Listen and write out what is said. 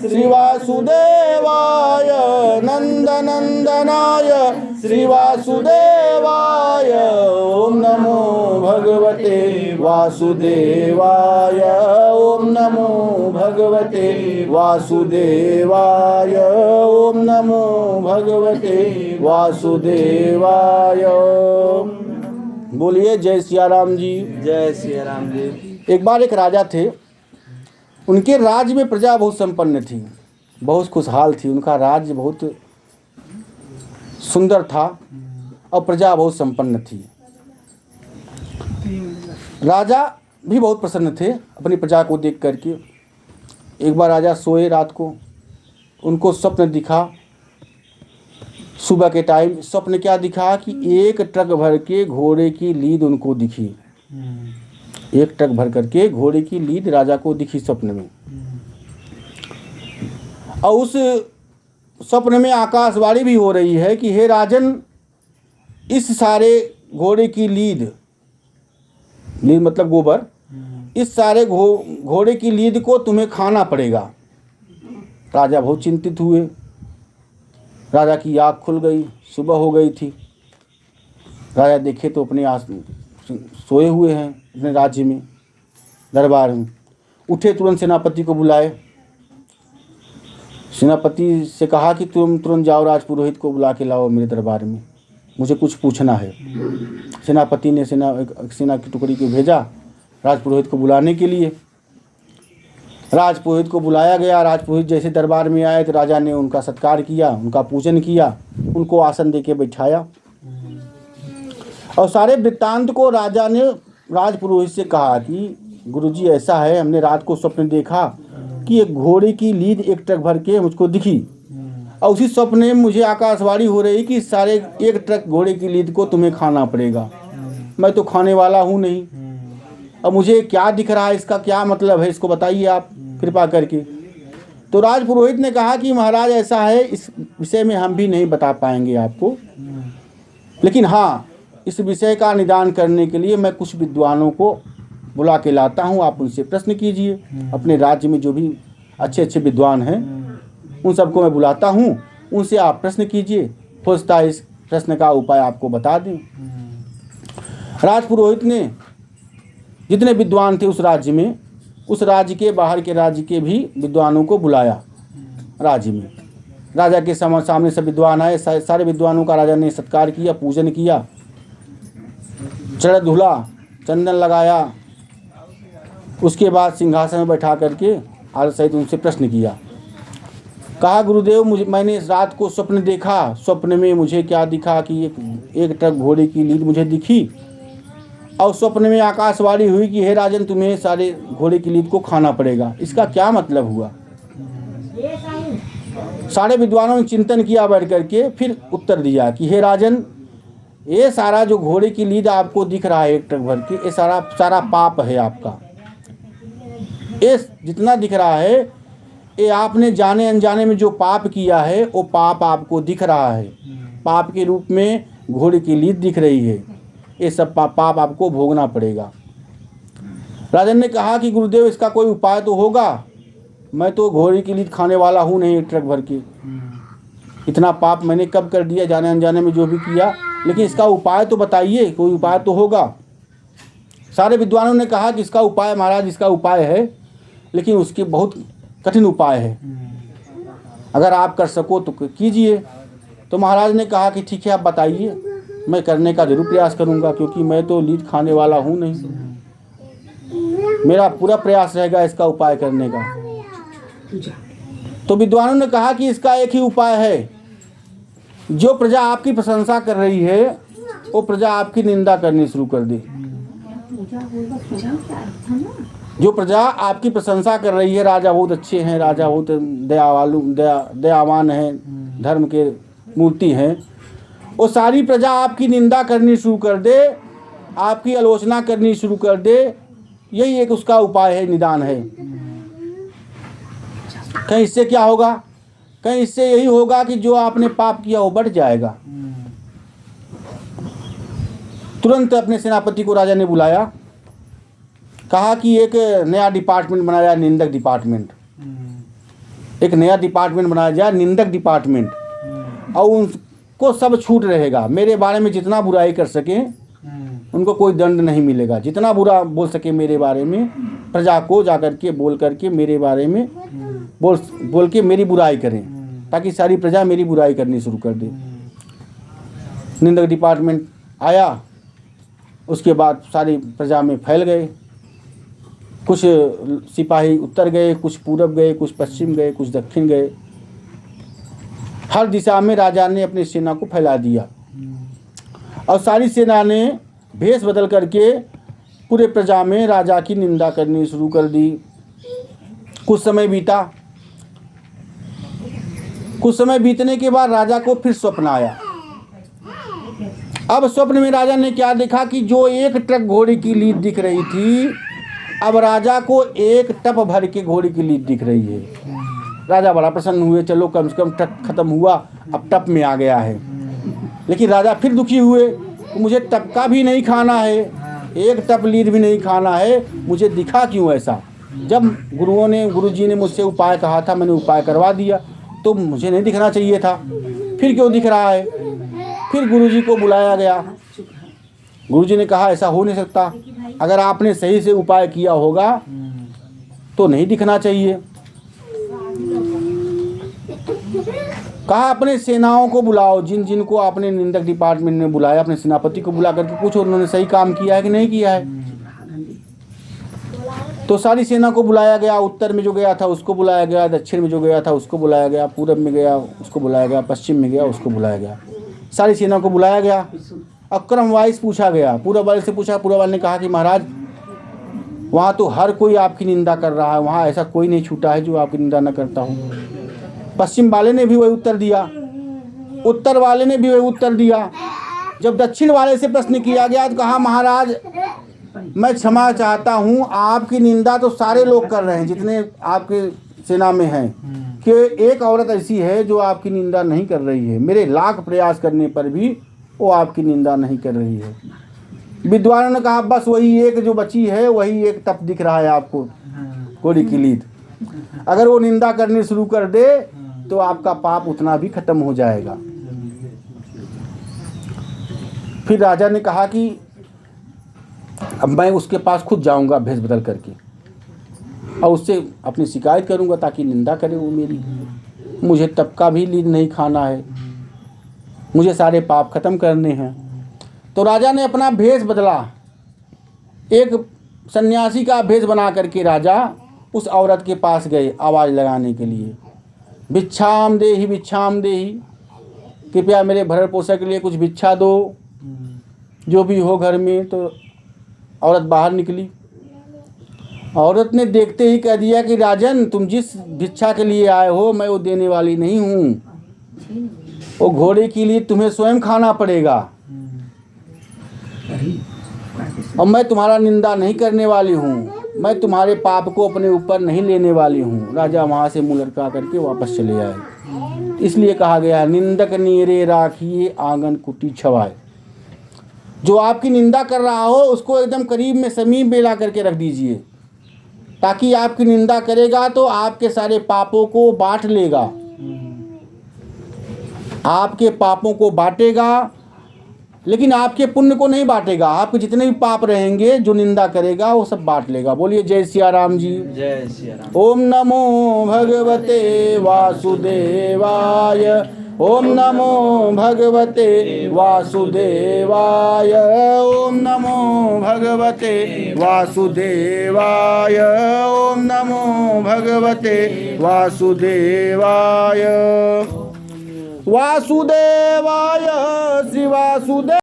श्रीवासुदेवाय नंदनंदनाय श्रीवासुदेवाय ओम नमो भगवते वासुदेवाय ओम नमो भगवते वासुदेवाय ओम नमो भगवते वासुदेवाय। बोलिए जय सिया राम जी। जय सिया राम जी। एक बार एक राजा थे, उनके राज्य में प्रजा बहुत संपन्न थी, बहुत खुशहाल थी। उनका राज्य बहुत सुंदर था और प्रजा बहुत संपन्न थी। राजा भी बहुत प्रसन्न थे अपनी प्रजा को देख करके। एक बार राजा सोए रात को, उनको स्वप्न दिखा। सुबह के टाइम स्वप्न क्या दिखा कि एक ट्रक भर के घोड़े की लीद उनको दिखी। एक ट्रक भर करके घोड़े की लीद राजा को दिखी स्वप्न में। और उस स्वप्न में आकाशवाणी भी हो रही है कि हे राजन, इस सारे घोड़े की लीद मतलब गोबर, इस सारे घोड़े की लीद को तुम्हें खाना पड़ेगा। राजा बहुत चिंतित हुए। राजा की आँख खुल गई, सुबह हो गई थी। राजा देखे तो अपने सोए हुए हैं अपने राज्य में, दरबार में। उठे, तुरंत सेनापति को बुलाए। सेनापति से कहा कि तुम तुरंत जाओ, राजपुरोहित को बुला के लाओ मेरे दरबार में, मुझे कुछ पूछना है। सेनापति ने सेना की टुकड़ी को भेजा राजपुरोहित को बुलाने के लिए। राजपुरोहित को बुलाया गया। राजपुरोहित जैसे दरबार में आए तो राजा ने उनका सत्कार किया, उनका पूजन किया, उनको आसन देके बैठाया और सारे वृत्तांत को राजा ने राजपुरोहित से कहा कि गुरुजी ऐसा है, हमने रात को स्वप्न देखा कि एक घोड़े की लीद एक ट्रक भर के मुझको दिखी और उसी स्वप्न में मुझे आकाशवाणी हो रही कि सारे एक ट्रक घोड़े की लीद को तुम्हें खाना पड़ेगा। मैं तो खाने वाला हूँ नहीं। अब मुझे क्या दिख रहा है, इसका क्या मतलब है, इसको बताइए आप कृपा करके। तो राजपुरोहित ने कहा कि महाराज ऐसा है, इस विषय में हम भी नहीं बता पाएंगे आपको, लेकिन हाँ, इस विषय का निदान करने के लिए मैं कुछ विद्वानों को बुला के लाता हूँ, आप उनसे प्रश्न कीजिए। अपने राज्य में जो भी अच्छे अच्छे विद्वान हैं उन सबको मैं बुलाता हूँ, उनसे आप प्रश्न कीजिए, हो सकता है इस प्रश्न का उपाय आपको बता दें। राजपुरोहित ने जितने विद्वान थे उस राज्य में, उस राज्य के बाहर के राज्य के भी विद्वानों को बुलाया राज्य में। राजा के सामने सब विद्वान आए। सारे विद्वानों का राजा ने सत्कार किया, पूजन किया, चरण धुला, चंदन लगाया। उसके बाद सिंहासन में बैठा करके आदर सहित उनसे प्रश्न किया। कहा गुरुदेव, मैंने रात को स्वप्न देखा। स्वप्न में मुझे क्या दिखा कि एक ट्रक घोड़े की लीद मुझे दिखी और स्वप्न में आकाशवाणी हुई कि हे राजन, तुम्हें सारे घोड़े की लीद को खाना पड़ेगा। इसका क्या मतलब हुआ? सारे विद्वानों ने चिंतन किया बैठ करके, फिर उत्तर दिया कि हे राजन, ये सारा जो घोड़े की लीद आपको दिख रहा है एक ट्रक भर के, ये सारा पाप है आपका। ये जितना दिख रहा है, ये आपने जाने अनजाने में जो पाप किया है वो पाप आपको दिख रहा है। पाप के रूप में घोड़े की लीद दिख रही है। ये सब पाप आपको भोगना पड़ेगा। राजन ने कहा कि गुरुदेव, इसका कोई उपाय तो होगा। मैं तो घोड़े की लीद खाने वाला हूँ नहीं एक ट्रक भर के। इतना पाप मैंने कब कर दिया, जाने अनजाने में जो भी किया, लेकिन इसका उपाय तो बताइए, कोई उपाय तो होगा। सारे विद्वानों ने कहा कि इसका उपाय महाराज, इसका उपाय है, लेकिन उसके बहुत कठिन उपाय है। अगर आप कर सको तो कीजिए। तो महाराज ने कहा कि ठीक है, आप बताइए, मैं करने का जरूर प्रयास करूंगा, क्योंकि मैं तो लीद खाने वाला हूँ नहीं। मेरा पूरा प्रयास रहेगा इसका उपाय करने का। तो विद्वानों ने कहा कि इसका एक ही उपाय है। जो प्रजा आपकी प्रशंसा कर रही है वो प्रजा आपकी निंदा करनी शुरू कर दे। जो प्रजा आपकी प्रशंसा कर रही है, राजा बहुत अच्छे हैं, राजा बहुत दयावान हैं, धर्म के मूर्ति हैं, वो सारी प्रजा आपकी निंदा करनी शुरू कर दे, आपकी आलोचना करनी शुरू कर दे। यही एक उसका उपाय है, निदान है। कहीं इससे क्या होगा? कहीं इससे यही होगा कि जो आपने पाप किया वो बढ़ जाएगा। तुरंत अपने सेनापति को राजा ने बुलाया, कहा कि एक नया डिपार्टमेंट बनाया, निंदक डिपार्टमेंट। एक नया डिपार्टमेंट बनाया जाए, निंदक डिपार्टमेंट, और उनको सब छूट रहेगा। मेरे बारे में जितना बुराई कर सके उनको कोई दंड नहीं मिलेगा। जितना बुरा बोल सके मेरे बारे में, प्रजा को जा करके बोल करके मेरे बारे में बोल के मेरी बुराई करें, ताकि सारी प्रजा मेरी बुराई करनी शुरू कर दे। निंदक डिपार्टमेंट आया, उसके बाद सारी प्रजा में फैल गए। कुछ सिपाही उत्तर गए, कुछ पूरब गए, कुछ पश्चिम गए, कुछ दक्षिण गए। हर दिशा में राजा ने अपनी सेना को फैला दिया, और सारी सेना ने भेष बदल करके पूरे प्रजा में राजा की निंदा करनी शुरू कर दी। कुछ समय बीता। कुछ समय बीतने के बाद राजा को फिर स्वप्न आया। अब स्वप्न में राजा ने क्या देखा कि जो एक ट्रक घोड़े की लीद दिख रही थी, अब राजा को एक टप भर के घोड़े की लीद दिख रही है। राजा बड़ा प्रसन्न हुए, चलो कम से कम ट्रक खत्म हुआ, अब टप में आ गया है। लेकिन राजा फिर दुखी हुए, मुझे टप का भी नहीं खाना है, एक टप लीद भी नहीं खाना है, मुझे दिखा क्यों ऐसा? जब गुरुजी ने मुझसे उपाय कहा था, मैंने उपाय करवा दिया, तो मुझे नहीं दिखना चाहिए था, फिर क्यों दिख रहा है? फिर गुरुजी को बुलाया गया। गुरुजी ने कहा ऐसा हो नहीं सकता, अगर आपने सही से उपाय किया होगा तो नहीं दिखना चाहिए। कहा अपने सेनाओं को बुलाओ, जिन जिन को आपने निंदक डिपार्टमेंट में बुलाया, अपने सेनापति को बुला करके पूछो उन्होंने सही काम किया है कि नहीं किया है। तो सारी सेना को बुलाया गया। उत्तर में जो गया था उसको बुलाया गया, दक्षिण में जो गया था उसको बुलाया गया, पूरब में गया उसको बुलाया गया, पश्चिम में गया उसको बुलाया गया। सारी सेना को बुलाया गया और क्रम वाइज पूछा गया। पूरब वाले से पूछा, पूरब वाले ने कहा कि महाराज वहाँ तो हर कोई आपकी निंदा कर रहा है, वहाँ ऐसा कोई नहीं छूटा है जो आपकी निंदा न करता हो। पश्चिम वाले ने भी वही उत्तर दिया, उत्तर वाले ने भी वही उत्तर दिया। जब दक्षिण वाले से प्रश्न किया गया तो कहा महाराज मैं क्षमा चाहता हूँ, आपकी निंदा तो सारे लोग कर रहे हैं जितने आपके सेना में हैं, कि एक औरत ऐसी है जो आपकी निंदा नहीं कर रही है। मेरे लाख प्रयास करने पर भी वो आपकी निंदा नहीं कर रही है। विद्वानों ने कहा बस वही एक जो बची है, वही एक तप दिख रहा है आपको, घोड़ी की लीद। अगर वो निंदा करनी शुरू कर दे तो आपका पाप उतना भी खत्म हो जाएगा। फिर राजा ने कहा कि अब मैं उसके पास खुद जाऊंगा भेष बदल करके, और उससे अपनी शिकायत करूंगा ताकि निंदा करे वो मेरी। मुझे तप का भी लीद नहीं खाना है, मुझे सारे पाप खत्म करने हैं। तो राजा ने अपना भेष बदला, एक सन्यासी का भेष बना करके राजा उस औरत के पास गए आवाज़ लगाने के लिए, भिक्षाम देही, कृपया मेरे भरण पोषण के लिए कुछ भिक्षा दो, जो भी हो घर में। तो औरत बाहर निकली। औरत ने देखते ही कह दिया कि राजन तुम जिस भिक्षा के लिए आए हो मैं वो देने वाली नहीं हूँ, वो घोड़े के लिए तुम्हें स्वयं खाना पड़ेगा, और मैं तुम्हारा निंदा नहीं करने वाली हूँ, मैं तुम्हारे पाप को अपने ऊपर नहीं लेने वाली हूँ। राजा वहाँ से मुँह लटका करके वापस चले आए। इसलिए कहा गया निंदक नीरे राखिए आंगन कुटी छवाए। जो आपकी निंदा कर रहा हो उसको एकदम करीब में समीप में ला करके रख दीजिए, ताकि आपकी निंदा करेगा तो आपके सारे पापों को बांट लेगा, आपके पापों को बांटेगा, लेकिन आपके पुण्य को नहीं बांटेगा। आपके जितने भी पाप रहेंगे जो निंदा करेगा वो सब बांट लेगा। बोलिए जय सिया राम जी। जय सिया राम। ओम नमो भगवते वासुदेवाय, ओम नमो भगवते वासुदेवाय, ओम नमो भगवते वासुदेवाय, ओम नमो भगवते वासुदेवाय। वासुदेवाय श्री वासुदेव।